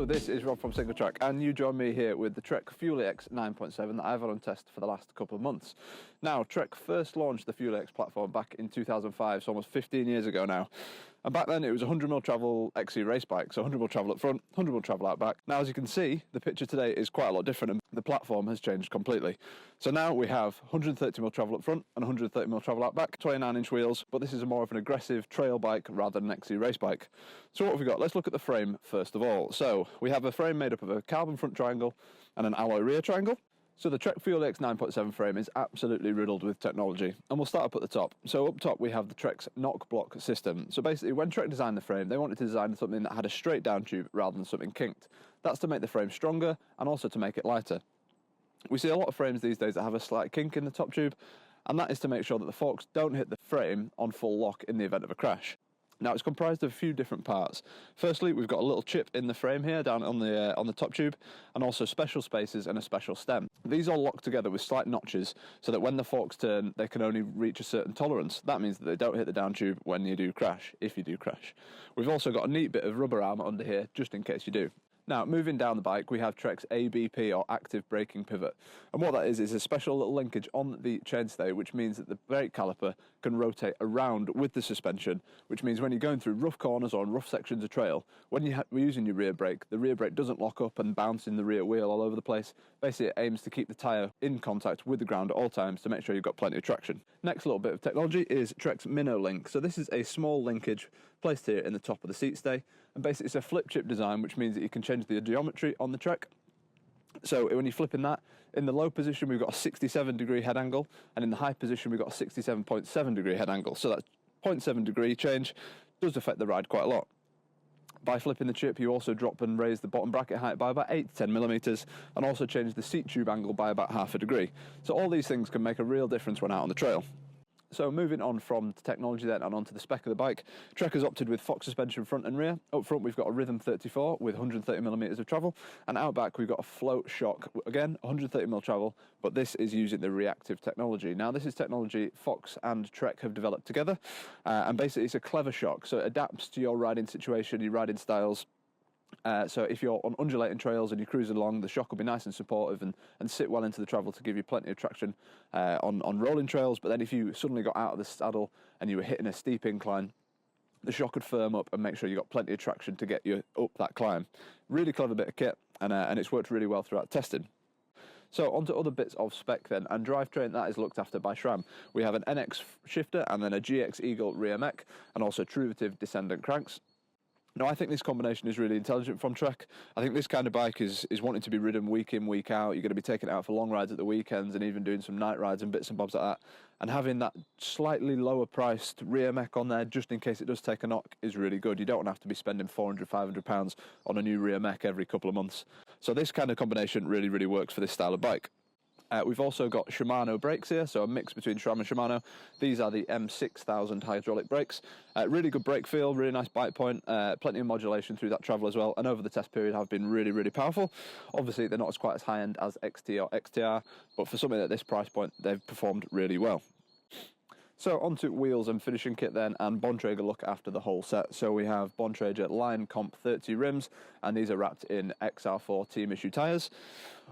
this is Rob from Singletrack, and you join me here with the Trek Fuel EX 9.7 that I've had on test for the last couple of months. Now, Trek first launched the Fuel EX platform back in 2005, so almost 15 years ago now. And back then it was a 100mm travel XC race bike, so 100mm travel up front, 100mm travel out back. Now, as you can see, the picture today is quite a lot different, and the platform has changed completely. So now we have 130mm travel up front and 130mm travel out back, 29-inch wheels, but this is more of an aggressive trail bike rather than an XC race bike. So what have we got? Let's look at the frame first of all. So we have a frame made up of a carbon front triangle and an alloy rear triangle. So the Trek Fuel EX 9.7 frame is absolutely riddled with technology, and we'll start up at the top. So up top we have the Trek's knock block system. So basically when Trek designed the frame, they wanted to design something that had a straight down tube rather than something kinked. That's to make the frame stronger and also to make it lighter. We see a lot of frames these days that have a slight kink in the top tube, and that is to make sure that the forks don't hit the frame on full lock in the event of a crash. Now, it's comprised of a few different parts. Firstly, we've got a little chip in the frame here down on the top tube, and also special spacers and a special stem. These all lock together with slight notches so that when the forks turn, they can only reach a certain tolerance. That means that they don't hit the down tube when you do crash, if you do crash. We've also got a neat bit of rubber arm under here, just in case you do. Now, moving down the bike, we have Trek's ABP, or active braking pivot. And what that is a special little linkage on the chainstay, which means that the brake caliper can rotate around with the suspension, which means when you're going through rough corners or on rough sections of trail, when you're using your rear brake, the rear brake doesn't lock up and bounce in the rear wheel all over the place. Basically, it aims to keep the tyre in contact with the ground at all times to make sure you've got plenty of traction. Next little bit of technology is Trek's Minnow Link. So this is a small linkage placed here in the top of the seat stay, and basically it's a flip chip design, which means that you can change the geometry on the Trek. So when you're flipping that, in the low position we've got a 67-degree head angle, and in the high position we've got a 67.7-degree head angle. So that 0.7 degree change does affect the ride quite a lot. By flipping the chip, you also drop and raise the bottom bracket height by about 8 to 10 millimeters, and also change the seat tube angle by about half a degree. So all these things can make a real difference when out on the trail. So moving on from technology then and onto the spec of the bike, Trek has opted with Fox suspension front and rear. Up front we've got a Rhythm 34 with 130mm of travel, and out back we've got a Float Shock, again 130mm travel, but this is using the reactive technology. Now this is technology Fox and Trek have developed together, and basically it's a clever shock, so it adapts to your riding situation, your riding styles. So if you're on undulating trails and you're cruising along, the shock will be nice and supportive and sit well into the travel to give you plenty of traction on rolling trails. But then if you suddenly got out of the saddle and you were hitting a steep incline, the shock would firm up and make sure you got plenty of traction to get you up that climb. Really clever bit of kit, and it's worked really well throughout testing. So onto other bits of spec then, and drivetrain, that is looked after by SRAM. We have an NX shifter and then a GX Eagle rear mech, and also Truvative descendant cranks. Now, I think this combination is really intelligent from Trek. I think this kind of bike is wanting to be ridden week in, week out. You're going to be taking it out for long rides at the weekends and even doing some night rides and bits and bobs like that. And having that slightly lower priced rear mech on there, just in case it does take a knock, is really good. You don't want to have to be spending £400, £500 on a new rear mech every couple of months. So this kind of combination really, really works for this style of bike. We've also got Shimano brakes here, so a mix between SRAM and Shimano. These are the M6000 hydraulic brakes. Really good brake feel, really nice bite point, plenty of modulation through that travel as well, and over the test period have been really, really powerful. Obviously, they're not quite as high-end as XT or XTR, but for something at this price point, they've performed really well. So onto wheels and finishing kit then, and Bontrager look after the whole set. So we have Bontrager Line Comp 30 rims, and these are wrapped in XR4 team issue tyres.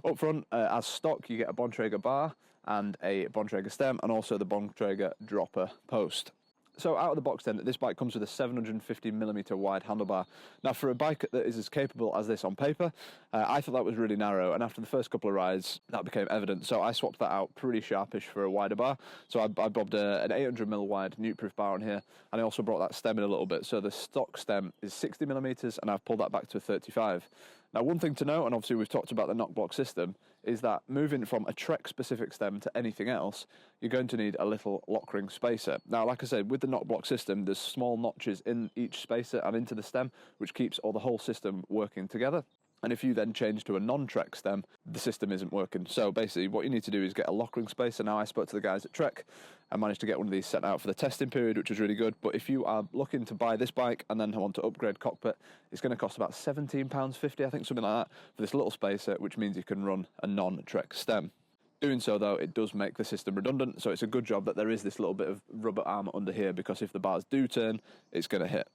Up front, as stock, you get a Bontrager bar and a Bontrager stem, and also the Bontrager dropper post. So out of the box then, this bike comes with a 750mm wide handlebar. Now for a bike that is as capable as this on paper, I thought that was really narrow, and after the first couple of rides that became evident, so I swapped that out pretty sharpish for a wider bar. So I bobbed an 800mm wide Nuke-proof bar on here, and I also brought that stem in a little bit. So the stock stem is 60mm, and I've pulled that back to a 35. Now, one thing to note, and obviously we've talked about the knock block system, is that moving from a Trek-specific stem to anything else, you're going to need a little lock ring spacer. Now, like I said, with the knock block system, there's small notches in each spacer and into the stem, which keeps the whole system working together. And if you then change to a non-Trek stem, the system isn't working. So basically what you need to do is get a lock ring spacer. Now I spoke to the guys at Trek and managed to get one of these sent out for the testing period, which was really good. But if you are looking to buy this bike and then want to upgrade cockpit, it's going to cost about £17.50, I think, something like that, for this little spacer, which means you can run a non-Trek stem. Doing so, though, it does make the system redundant, so it's a good job that there is this little bit of rubber arm under here, because if the bars do turn, it's going to hit.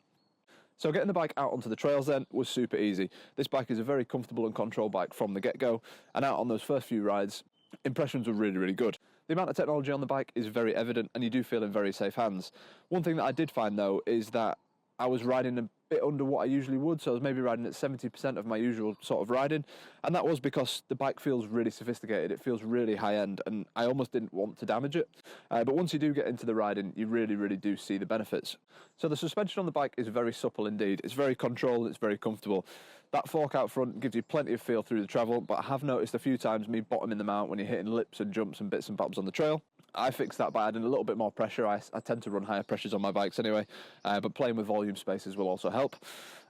So getting the bike out onto the trails then was super easy. This bike is a very comfortable and controlled bike from the get-go, and out on those first few rides, impressions were really, really good. The amount of technology on the bike is very evident, and you do feel in very safe hands. One thing that I did find though is that I was riding a bit under what I usually would, so I was maybe riding at 70% of my usual sort of riding, and that was because the bike feels really sophisticated, it feels really high-end, and I almost didn't want to damage it. But once you do get into the riding, you really, really do see the benefits. So the suspension on the bike is very supple indeed, it's very controlled, it's very comfortable. That fork out front gives you plenty of feel through the travel, but I have noticed a few times me bottoming them out when you're hitting lips and jumps and bits and bobs on the trail. I fixed that by adding a little bit more pressure. I tend to run higher pressures on my bikes anyway, but playing with volume spaces will also help.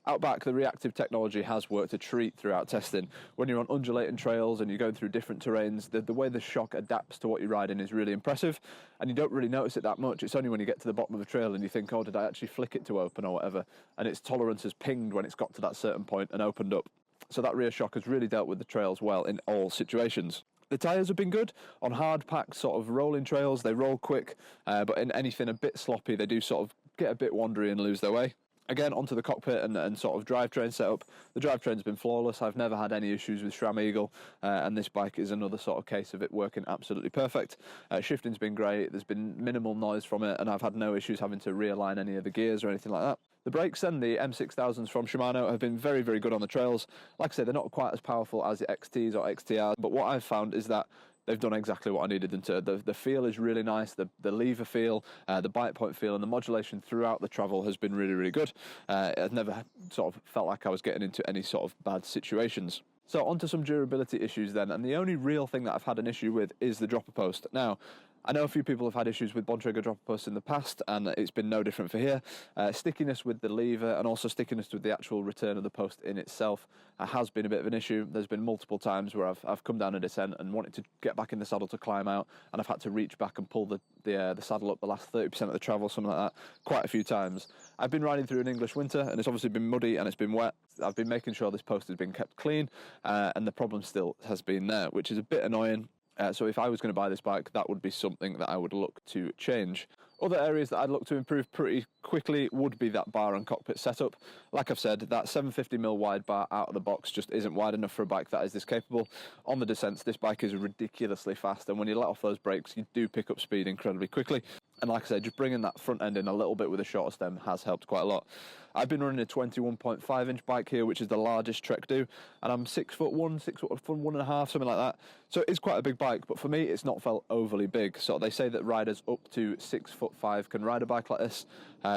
Out back, the reactive technology has worked a treat throughout testing. When you're on undulating trails and you're going through different terrains, the way the shock adapts to what you're riding is really impressive, and you don't really notice it that much. It's only when you get to the bottom of the trail and you think, oh, did I actually flick it to open or whatever, and its tolerance has pinged when it's got to that certain point and opened up. So that rear shock has really dealt with the trails well in all situations. The tyres have been good. On hard packed sort of rolling trails, they roll quick, but in anything a bit sloppy, they do sort of get a bit wandery and lose their way. Again, onto the cockpit and sort of drivetrain setup. The drivetrain's been flawless. I've never had any issues with SRAM Eagle, and this bike is another sort of case of it working absolutely perfect. Shifting's been great. There's been minimal noise from it, and I've had no issues having to realign any of the gears or anything like that. The brakes then, the M6000s from Shimano, have been very, very good on the trails. Like I say, they're not quite as powerful as the XTs or XTRs, but what I've found is that they've done exactly what I needed them to. The feel is really nice, the lever feel, the bite point feel, and the modulation throughout the travel has been really, really good. I've never sort of felt like I was getting into any sort of bad situations. So onto some durability issues then, and the only real thing that I've had an issue with is the dropper post. Now, I know a few people have had issues with Bontrager dropper posts in the past, and it's been no different for here. Stickiness with the lever and also stickiness with the actual return of the post in itself has been a bit of an issue. There's been multiple times where I've come down a descent and wanted to get back in the saddle to climb out, and I've had to reach back and pull the saddle up the last 30% of the travel, something like that, quite a few times. I've been riding through an English winter, and it's obviously been muddy and it's been wet. I've been making sure this post has been kept clean, and the problem still has been there, which is a bit annoying. So if I was going to buy this bike, that would be something that I would look to change. Other areas that I'd look to improve pretty quickly would be that bar and cockpit setup. Like I've said, that 750mm wide bar out of the box just isn't wide enough for a bike that is this capable. On the descents, this bike is ridiculously fast, and when you let off those brakes, you do pick up speed incredibly quickly. And like I said, just bringing that front end in a little bit with a shorter stem has helped quite a lot. I've been running a 21.5-inch bike here, which is the largest Trek do, and I'm 6'1", 1.5", something like that. So it's quite a big bike, but for me, it's not felt overly big. So they say that riders up to 6'5" can ride a bike like this,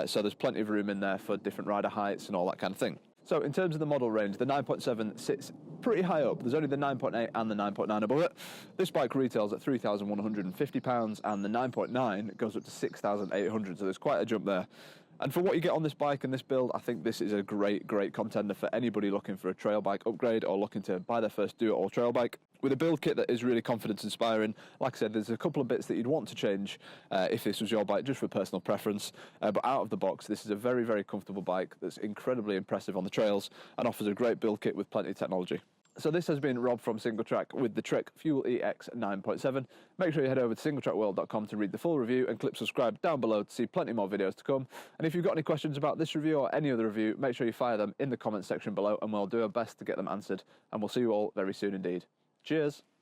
so there's plenty of room in there for different rider heights and all that kind of thing. So in terms of the model range, the 9.7 sits pretty high up. There's only the 9.8 and the 9.9 above it. This bike retails at £3,150, and the 9.9 goes up to £6,800, so there's quite a jump there. And for what you get on this bike and this build, I think this is a great contender for anybody looking for a trail bike upgrade or looking to buy their first do-it-all trail bike. With a build kit that is really confidence-inspiring, like I said, there's a couple of bits that you'd want to change if this was your bike, just for personal preference. But out of the box, this is a very comfortable bike that's incredibly impressive on the trails and offers a great build kit with plenty of technology. So this has been Rob from Singletrack with the Trek Fuel EX 9.7. Make sure you head over to singletrackworld.com to read the full review and click subscribe down below to see plenty more videos to come. And if you've got any questions about this review or any other review, make sure you fire them in the comments section below, and we'll do our best to get them answered. And we'll see you all very soon indeed. Cheers.